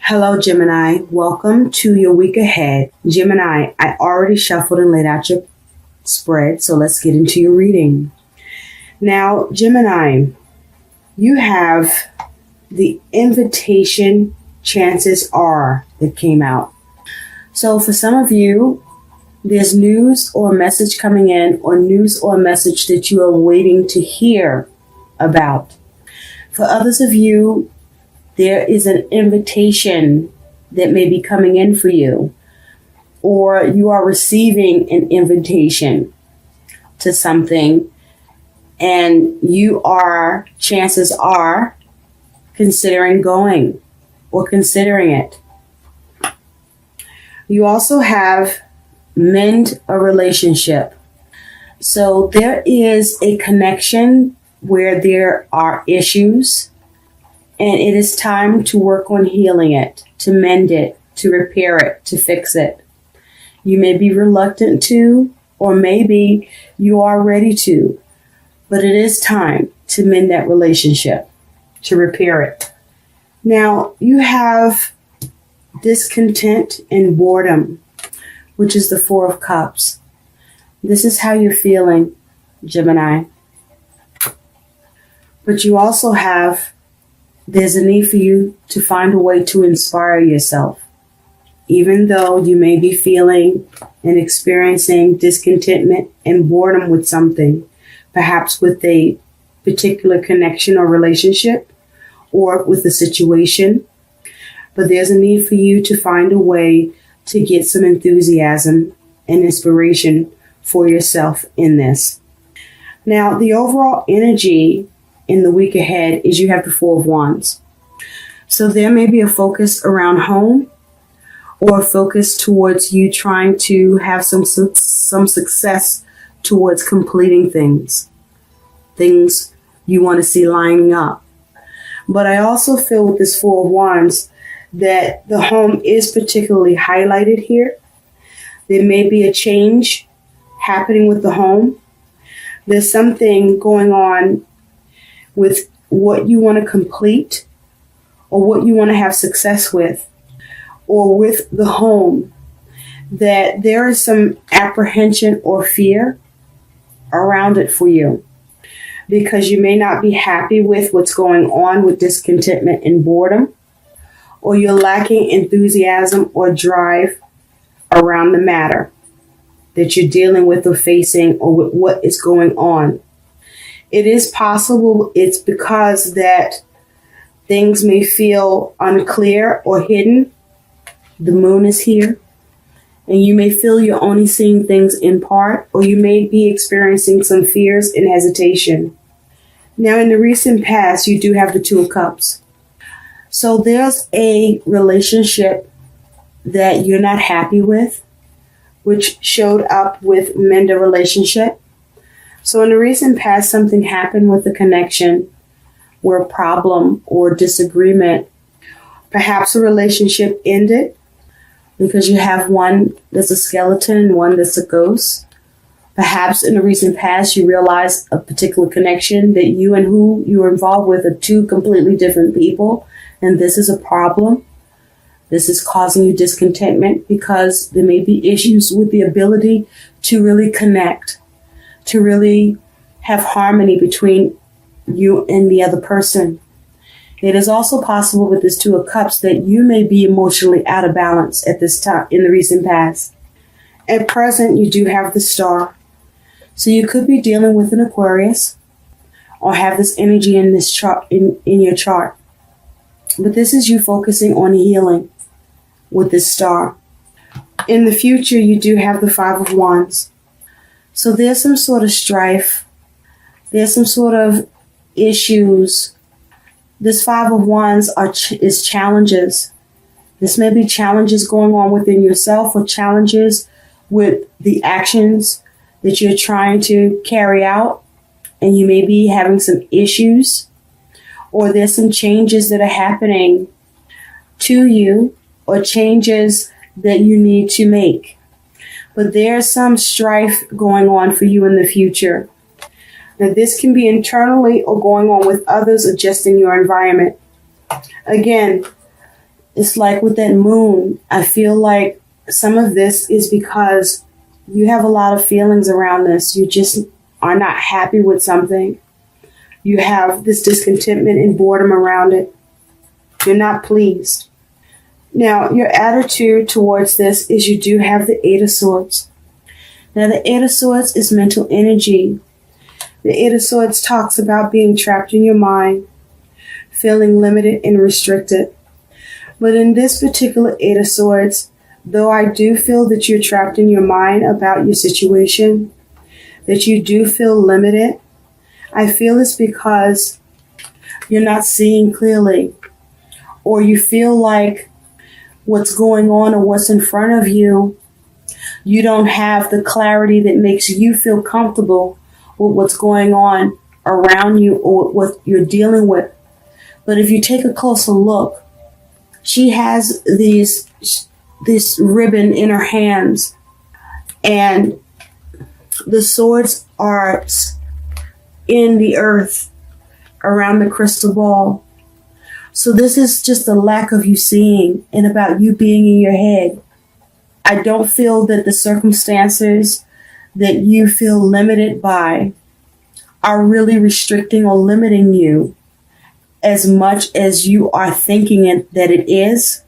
Hello, Gemini. Welcome to your week ahead. Gemini, I already shuffled and laid out your spread, so let's get into your reading. Now, Gemini, you have the invitation chances are that came out. So for some of you, there's news or message coming in, or news or message that you are waiting to hear about. For others of you, there is an invitation that may be coming in for you, or you are receiving an invitation to something, and you are, chances are, considering going or considering it. You also have mend a relationship. So there is a connection where there are issues, and it is time to work on healing it, to mend it, to repair it, to fix it. You may be reluctant to, or maybe you are ready to, but it is time to mend that relationship, to repair it. Now, you have discontent and boredom, which is the Four of Cups. This is how you're feeling, Gemini. But you also have, there's a need for you to find a way to inspire yourself. Even though you may be feeling and experiencing discontentment and boredom with something, perhaps with a particular connection or relationship, or with a situation, but there's a need for you to find a way to get some enthusiasm and inspiration for yourself in this. Now, the overall energy in the week ahead is you have the Four of Wands. So there may be a focus around home, or a focus towards you trying to have some success towards completing things you want to see lining up. But I also feel with this Four of Wands that the home is particularly highlighted here. There may be a change happening with the home. There's something going on with what you want to complete, or what you want to have success with, or with the home, that there is some apprehension or fear around it for you, because you may not be happy with what's going on with discontentment and boredom, or you're lacking enthusiasm or drive around the matter that you're dealing with or facing, or with what is going on. It is possible it's because that things may feel unclear or hidden. The moon is here, and you may feel you're only seeing things in part, or you may be experiencing some fears and hesitation. Now, in the recent past, you do have the Two of Cups. So there's a relationship that you're not happy with, which showed up with mend a relationship. So in the recent past, something happened with a connection where a problem or disagreement, perhaps a relationship ended because you have one that's a skeleton and one that's a ghost. Perhaps in the recent past, you realized a particular connection that you and who you were involved with are two completely different people, and this is a problem. This is causing you discontentment because there may be issues with the ability to really connect, to really have harmony between you and the other person. It is also possible with this Two of Cups that you may be emotionally out of balance at this time in the recent past. At present, you do have the Star. So you could be dealing with an Aquarius, or have this energy in this chart in your chart. But this is you focusing on healing with this Star. In the future, you do have the Five of Wands. So there's some sort of strife. There's some sort of issues. This Five of Wands is challenges. This may be challenges going on within yourself, or challenges with the actions that you're trying to carry out, and you may be having some issues, or there's some changes that are happening to you, or changes that you need to make. But there's some strife going on for you in the future. Now, this can be internally or going on with others, or just in your environment. Again, it's like with that moon, I feel like some of this is because you have a lot of feelings around this. You just are not happy with something. You have this discontentment and boredom around it. You're not pleased. Now, your attitude towards this is you do have the Eight of Swords. Now, the Eight of Swords is mental energy. The Eight of Swords talks about being trapped in your mind, feeling limited and restricted. But in this particular Eight of Swords, though I do feel that you're trapped in your mind about your situation, that you do feel limited, I feel it's because you're not seeing clearly, or you feel like what's going on or what's in front of you, you don't have the clarity that makes you feel comfortable with what's going on around you or what you're dealing with. But if you take a closer look, she has this ribbon in her hands, and the swords are in the earth around the crystal ball. So this is just a lack of you seeing and about you being in your head. I don't feel that the circumstances that you feel limited by are really restricting or limiting you as much as you are thinking that it is,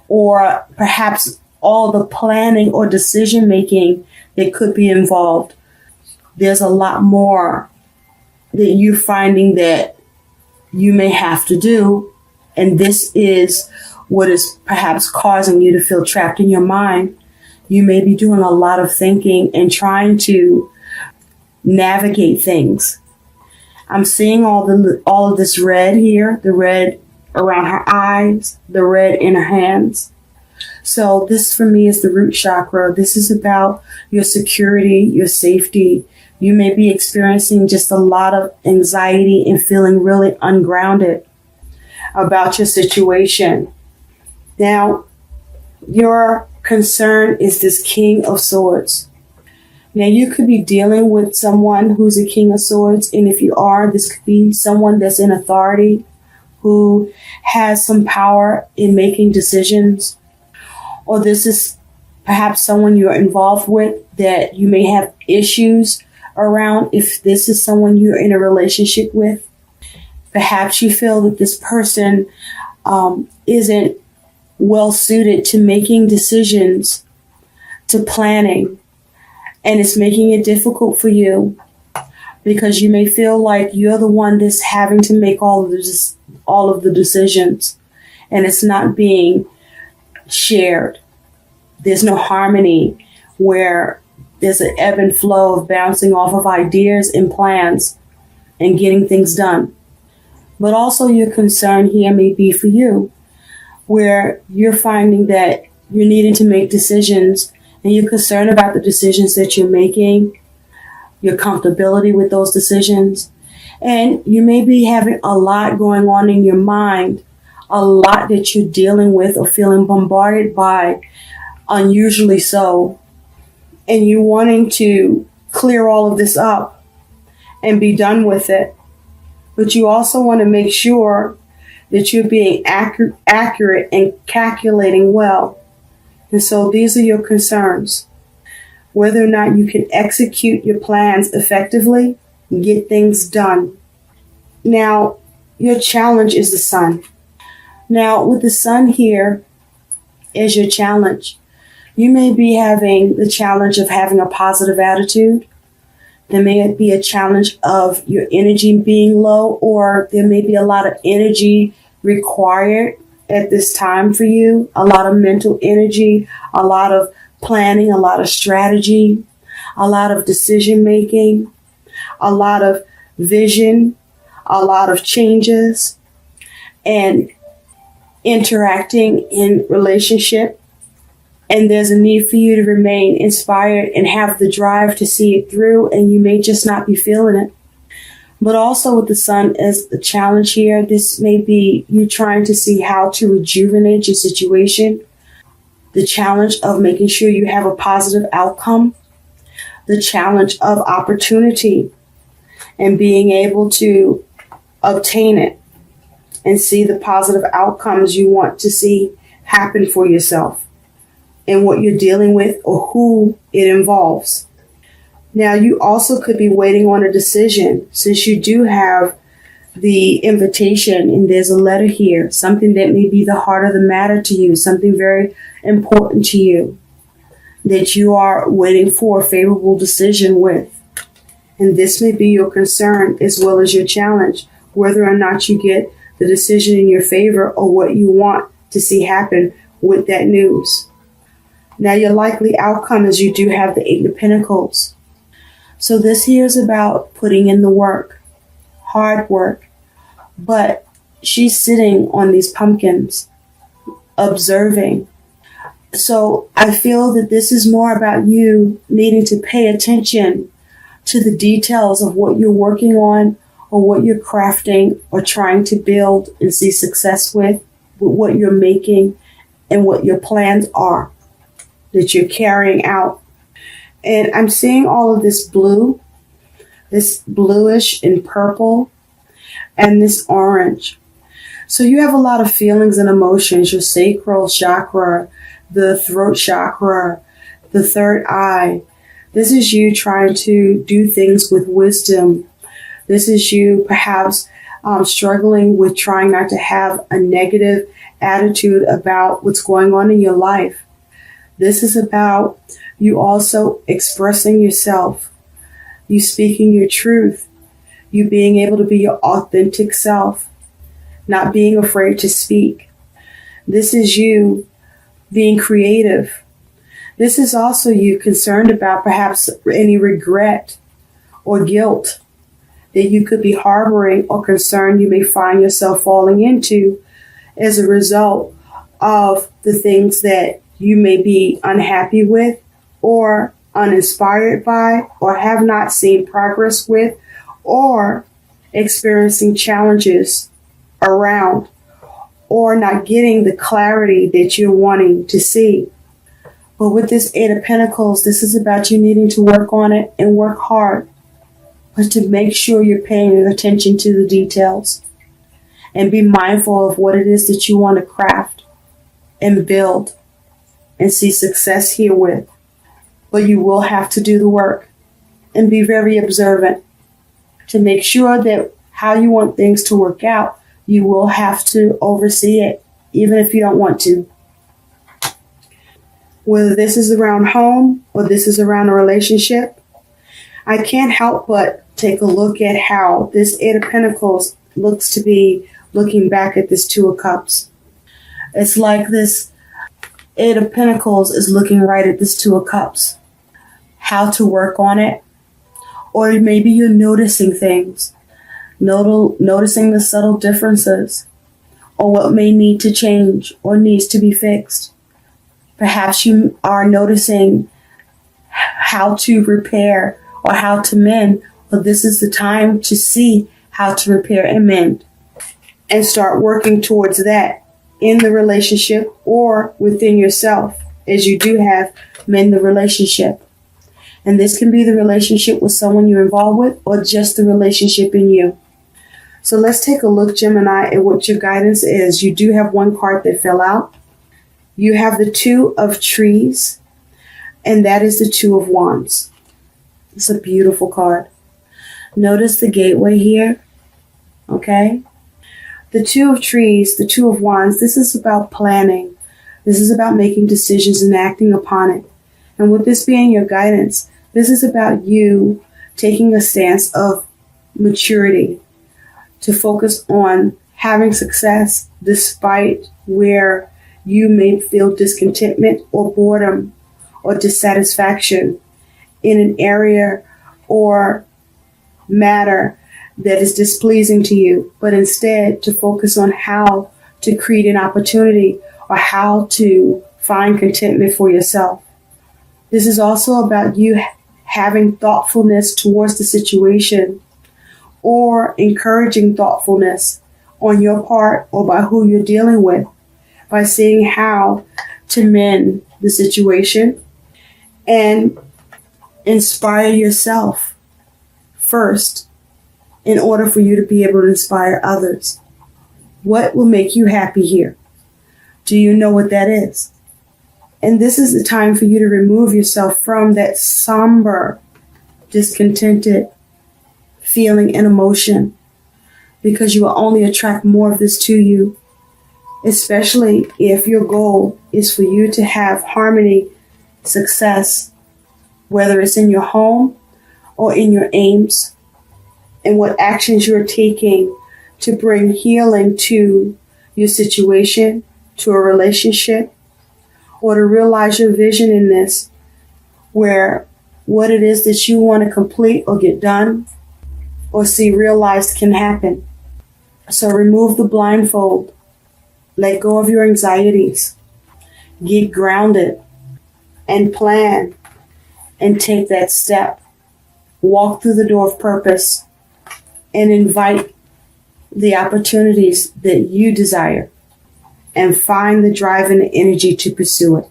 or perhaps all the planning or decision making that could be involved. There's a lot more that you're finding that you may have to do, and this is what is perhaps causing you to feel trapped in your mind. You may be doing a lot of thinking and trying to navigate things. I'm seeing all of this red here, the red around her eyes, the red in her hands. So this for me is the root chakra. This is about your security, your safety. You may be experiencing just a lot of anxiety and feeling really ungrounded about your situation. Now, your concern is this King of Swords. Now, you could be dealing with someone who's a King of Swords, and if you are, this could be someone that's in authority, who has some power in making decisions, or this is perhaps someone you're involved with that you may have issues around. If this is someone you're in a relationship with, perhaps you feel that this person isn't well suited to making decisions, to planning, and it's making it difficult for you because you may feel like you're the one that's having to make all of the decisions, and it's not being shared. There's no harmony where there's an ebb and flow of bouncing off of ideas and plans and getting things done. But also your concern here may be for you, where you're finding that you're needing to make decisions and you're concerned about the decisions that you're making, your comfortability with those decisions. And you may be having a lot going on in your mind, a lot that you're dealing with or feeling bombarded by, unusually so. And you're wanting to clear all of this up and be done with it. But you also want to make sure that you're being accurate and calculating well. And so these are your concerns. Whether or not you can execute your plans effectively and get things done. Now, your challenge is the sun. Now, with the sun here as your challenge, you may be having the challenge of having a positive attitude. There may be a challenge of your energy being low, or there may be a lot of energy required at this time for you, a lot of mental energy, a lot of planning, a lot of strategy, a lot of decision making, a lot of vision, a lot of changes, and interacting in relationship. And there's a need for you to remain inspired and have the drive to see it through, and you may just not be feeling it. But also with the sun as the challenge here, this may be you trying to see how to rejuvenate your situation, the challenge of making sure you have a positive outcome, the challenge of opportunity and being able to obtain it. and see the positive outcomes you want to see happen for yourself and what you're dealing with or who it involves. Now, you also could be waiting on a decision since you do have the invitation and there's a letter here, something that may be the heart of the matter to you, something very important to you that you are waiting for a favorable decision with. And this may be your concern as well as your challenge, whether or not you get the decision in your favor or what you want to see happen with that news. Now, your likely outcome is you do have the Eight of Pentacles. So this here is about putting in the work, hard work. But she's sitting on these pumpkins, observing. So I feel that this is more about you needing to pay attention to the details of what you're working on or what you're crafting or trying to build and see success with what you're making and what your plans are that you're carrying out. And I'm seeing all of this blue, this bluish and purple, and this orange. So you have a lot of feelings and emotions, your sacral chakra, the throat chakra, the third eye. This is you trying to do things with wisdom. This is you perhaps struggling with trying not to have a negative attitude about what's going on in your life. This is about you also expressing yourself, you speaking your truth, you being able to be your authentic self, not being afraid to speak. This is you being creative. This is also you concerned about perhaps any regret or guilt that you could be harboring or concern you may find yourself falling into as a result of the things that you may be unhappy with or uninspired by or have not seen progress with or experiencing challenges around or not getting the clarity that you're wanting to see. But with this Eight of Pentacles, this is about you needing to work on it and work hard, but to make sure you're paying attention to the details and be mindful of what it is that you want to craft and build and see success here with. But you will have to do the work and be very observant to make sure that how you want things to work out, you will have to oversee it, even if you don't want to. Whether this is around home or this is around a relationship, I can't help but take a look at how this Eight of Pentacles looks to be looking back at this Two of Cups. It's like this Eight of Pentacles is looking right at this Two of Cups. How to work on it. Or maybe you're noticing things. Noticing the subtle differences. Or what may need to change or needs to be fixed. Perhaps you are noticing how to repair or how to mend. But this is the time to see how to repair and mend. And start working towards that in the relationship or within yourself as you do have mend the relationship. And this can be the relationship with someone you're involved with or just the relationship in you. So let's take a look, Gemini, at what your guidance is. You do have one card that fell out. You have the Two of Trees, and that is the Two of Wands. It's a beautiful card. Notice the gateway here, okay? The Two of Trees, the Two of Wands, this is about planning. This is about making decisions and acting upon it. And with this being your guidance, this is about you taking a stance of maturity to focus on having success despite where you may feel discontentment or boredom or dissatisfaction in an area or matter that is displeasing to you, but instead to focus on how to create an opportunity or how to find contentment for yourself. This is also about you having thoughtfulness towards the situation or encouraging thoughtfulness on your part or by who you're dealing with, by seeing how to mend the situation and inspire yourself first in order for you to be able to inspire others. What will make you happy here? Do you know what that is? And this is the time for you to remove yourself from that somber, discontented feeling and emotion, because you will only attract more of this to you, especially if your goal is for you to have harmony, success, whether it's in your home or in your aims, and what actions you're taking to bring healing to your situation, to a relationship, or to realize your vision in this, where what it is that you want to complete or get done or see realized can happen. So remove the blindfold. Let go of your anxieties. Get grounded and plan and take that step. Walk through the door of purpose and invite the opportunities that you desire and find the drive and the energy to pursue it.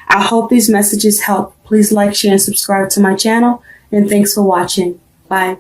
I hope these messages help. Please like, share, and subscribe to my channel. And thanks for watching. Bye.